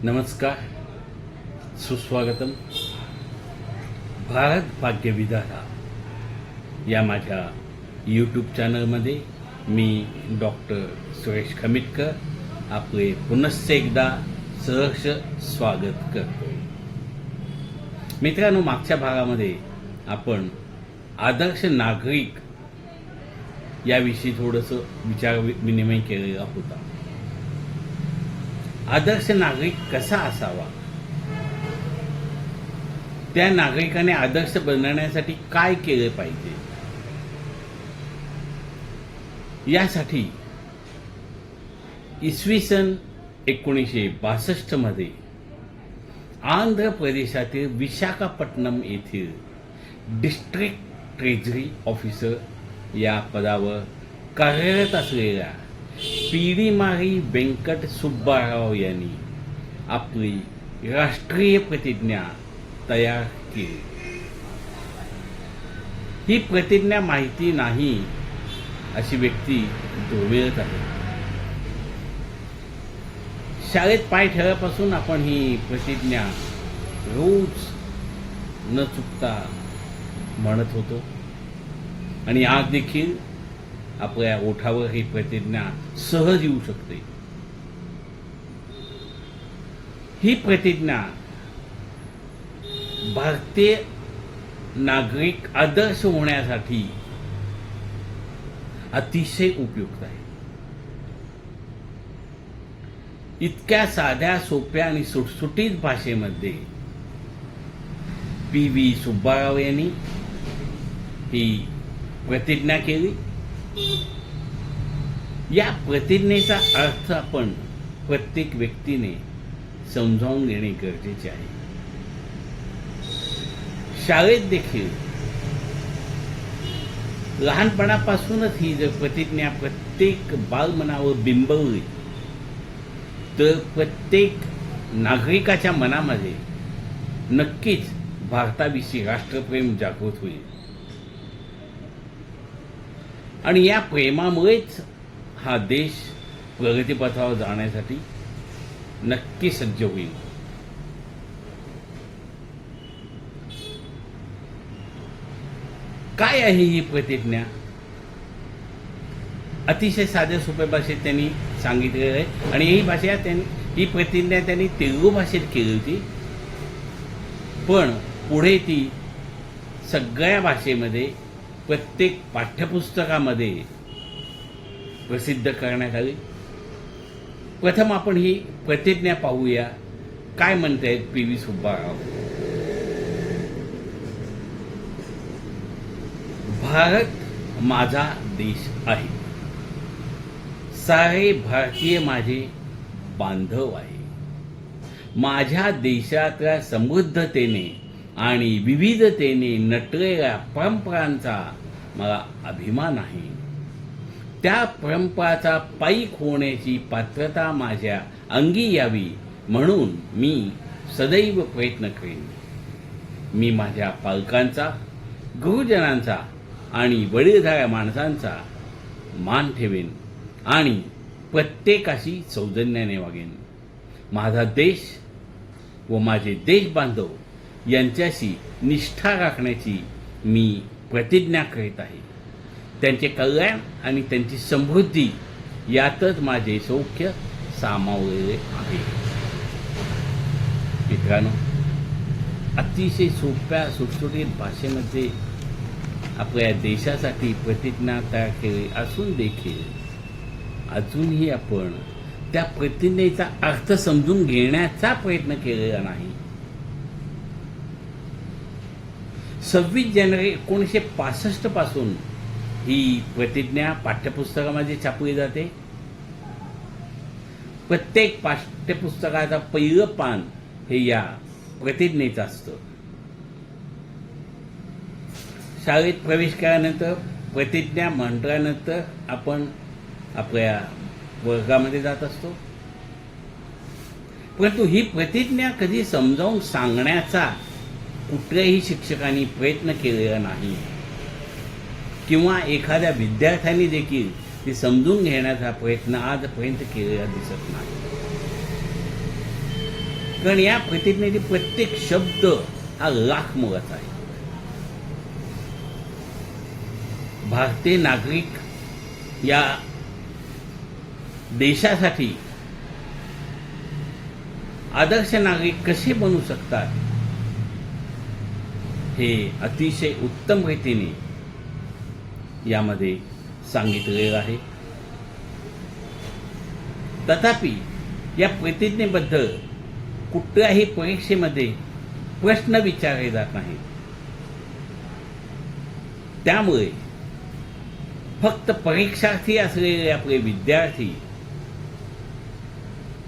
नमस्कार, सुस्वागतम. भारत भाग्यविधाता या माझ्या यूट्यूब चॅनलमध्ये मी डॉक्टर सुरेश खमिटकर आपले पुनश्च एकदा सहर्ष स्वागत करतो. मित्रांनो, मागच्या भागामध्ये आपण आदर्श नागरिक याविषयी थोडंसं विचार विनिमय केलेला होता. आदर्श नागरिक कसा असावा, त्या नागरिकाने आदर्श बनण्यासाठी काय केले पाहिजे, यासाठी इसवी सन 1962 मध्ये आंध्र प्रदेशातील विशाखापट्टणम येथील डिस्ट्रिक्ट ट्रेझरी ऑफिसर या पदावर कार्यरत असलेल्या पीडीमारी वेंकट सुब्बाराव यांनी आपली राष्ट्रीय प्रतिज्ञा तयार केली. ही प्रतिज्ञा माहिती नाही अशी व्यक्ती दुर्मिळच आहे. शाळेत पाय ठेवल्यापासून आपण ही प्रतिज्ञा रोज न चुकता म्हणत होतो आणि आज देखील आपल्या ओठावर ही प्रतिज्ञा सहज येऊ शकते. ही प्रतिज्ञा भारतीय नागरिक आदर्श होण्यासाठी अतिशय उपयुक्त आहे. इतक्या साध्या, सोप्या आणि सुटसुटीत भाषेमध्ये पी.व्ही. सुब्बाराव यांनी ही प्रतिज्ञा केली. या प्रतिज्ञेचा अर्थ आपण प्रत्येक व्यक्तीने समजावून घेणे गरजेचे आहे. शाळेत देखील लहानपणापासूनच ही जर प्रतिज्ञा प्रत्येक बालमनावर बिंबवली तर प्रत्येक नागरिकाच्या मनामध्ये नक्कीच भारताविषयी राष्ट्रप्रेम जागृत होईल आणि या प्रेमामुळेच हा देश प्रगतीपथावर जाण्यासाठी नक्की सज्ज होईल. काय आहे ही प्रतिज्ञा? अतिशय साध्या सोप्या भाषेत त्यांनी सांगितलेलं आहे आणि ही प्रतिज्ञा त्यांनी तेलुगू भाषेत केली होती, पण पुढे ती सगळ्या भाषेमध्ये प्रत्येक पाठ्यपुस्तकामध्ये प्रसिद्ध करण्यात आली. प्रथम आपण ही प्रतिज्ञा पाहूया. काय म्हणतायत पी.व्ही. सुब्बाराव? भारत माझा देश आहे. सारे भारतीय माझे बांधव आहे. माझ्या देशातल्या समृद्धतेने आणि विविधतेने नटलेल्या परंपरांचा मला अभिमान आहे. त्या परंपराचा पाईक होण्याची पात्रता माझ्या अंगी यावी म्हणून मी सदैव प्रयत्न करेन. मी माझ्या पालकांचा, गुरुजनांचा आणि वडीलधाऱ्या माणसांचा मान ठेवेन आणि प्रत्येकाशी सौजन्याने वागेन. माझा देश व माझे देश बांधव यांच्याशी निष्ठा राखण्याची मी प्रतिज्ञा करीत आहे. त्यांचे कल्याण आणि त्यांची समृद्धी यातच माझे सौख्य सामावलेले आहे. मित्रांनो, अतिशय सोप्या सुटसुटीत भाषेमध्ये आपल्या देशासाठी प्रतिज्ञा तयार केली असून देखील अजूनही आपण त्या प्रतिज्ञेचा अर्थ समजून घेण्याचा प्रयत्न केलेला नाही. 26 जानेवारी 1965 पासून ही प्रतिज्ञा पाठ्यपुस्तकामध्ये छापली जाते. प्रत्येक पाठ्यपुस्तकाचा पहिलं पान हे या प्रतिज्ञेचं असतं. शाळेत प्रवेश केल्यानंतर प्रतिज्ञा म्हटल्यानंतर आपण आपल्या वर्गामध्ये जात असतो, परंतु ही प्रतिज्ञा कधी समजावून सांगण्याचा कुठल्याही शिक्षकांनी प्रयत्न केलेला नाही किंवा एखाद्या विद्यार्थ्यांनी देखील ती समजून घेण्याचा प्रयत्न आजपर्यंत केलेला दिसत नाही. कारण या प्रतिज्ञेचे प्रत्येक शब्द हा लाख मोलाचा आहे. भारतीय नागरिक या देशासाठी आदर्श नागरिक कसे बनू शकतात हे अतिशय उत्तम रीतीने यामध्ये सांगितलेलं आहे. तथापि या प्रतिज्ञेबद्दल कुठल्याही परीक्षेमध्ये प्रश्न विचारले जात नाहीत. त्यामुळे फक्त परीक्षार्थी असलेले आपले विद्यार्थी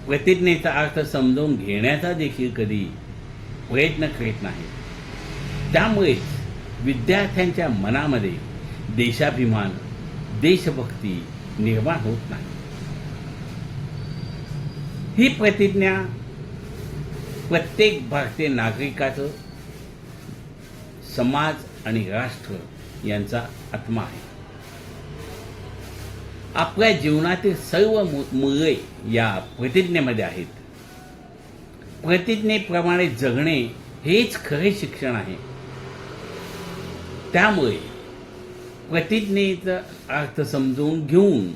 प्रतिज्ञेचा अर्थ समजावून घेण्याचा देखील कधी प्रयत्न करीत नाहीत. त्यामुळेच विद्यार्थ्यांच्या मनामध्ये देशाभिमान, देशभक्ती निर्माण होत नाही. ही प्रतिज्ञा प्रत्येक भारतीय नागरिकाचं, समाज आणि राष्ट्र यांचा आत्मा आहे. आपल्या जीवनातील सर्व मूल्ये या प्रतिज्ञेमध्ये आहेत. प्रतिज्ञेप्रमाणे जगणे हेच खरे शिक्षण आहे. त्यामुळे प्रतिज्ञेचा अर्थ समजून घेऊन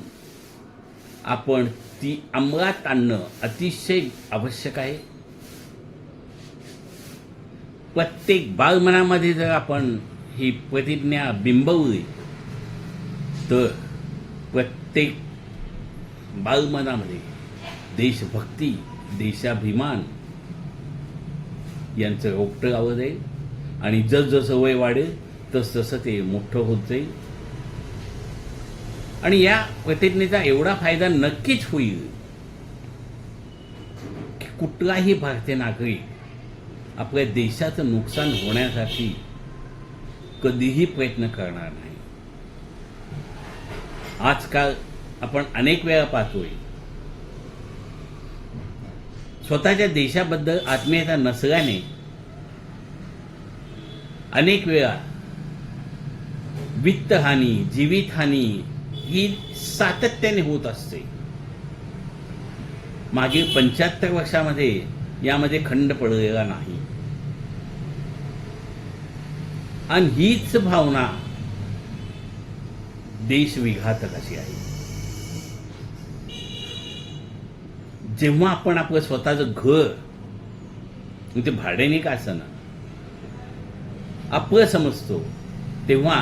आपण ती अंमलात आणणं अतिशय आवश्यक आहे. प्रत्येक बालमनामध्ये जर आपण ही प्रतिज्ञा बिंबवली तर प्रत्येक बालमनामध्ये देशभक्ती, देशाभिमान यांचं रोपटं लावलं जाईल आणि जसजसं वय वाढेल तसतसं ते मोठं होत जाईल. आणि या प्रतिज्ञेचा एवढा फायदा नक्कीच होईल की कुठलाही भारतीय नागरिक आपल्या देशाचं नुकसान होण्यासाठी कधीही प्रयत्न करणार नाही. आजकाल आपण अनेक वेळा पाहतोय स्वतःच्या देशाबद्दल आत्मीयता नसल्याने अनेक वेळा वित्तहानी, जीवितहानी ही सातत्याने होत असते. मागील 75 वर्षामध्ये यामध्ये खंड पडलेला नाही. आणि हीच भावना देशविघातक अशी आहे. जेव्हा आपण आपलं स्वतःचं घर, ते भाड्याने का असं ना, आपलं समजतो तेव्हा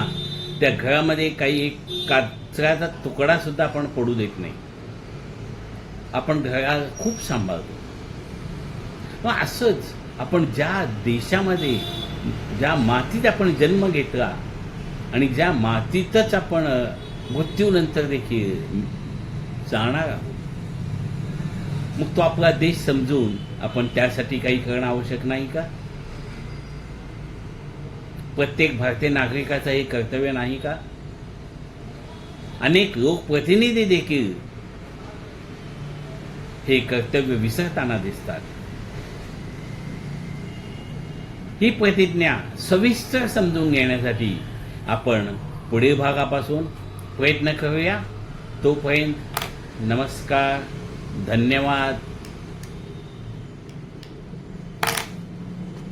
त्या घरामध्ये काही एक कचऱ्याचा तुकडा सुद्धा आपण पडू देत नाही. आपण घराला खूप सांभाळतो. मग असंच आपण ज्या देशामध्ये, ज्या मातीत आपण जन्म घेतला आणि ज्या मातीतच आपण मृत्यूनंतर देखील जाणार आहोत, मग तो आपला देश समजून आपण त्यासाठी काही करणं आवश्यक नाही का? प्रत्येक भारतीय नागरिकाचं हे कर्तव्य नाही का? अनेक लोकप्रतिनिधी देखील हे कर्तव्य विसरताना दिसतात. ही प्रतिज्ञा सविस्तर समजून घेण्यासाठी आपण पुढील भागापासून प्रयत्न करूया. तोपर्यंत नमस्कार, धन्यवाद.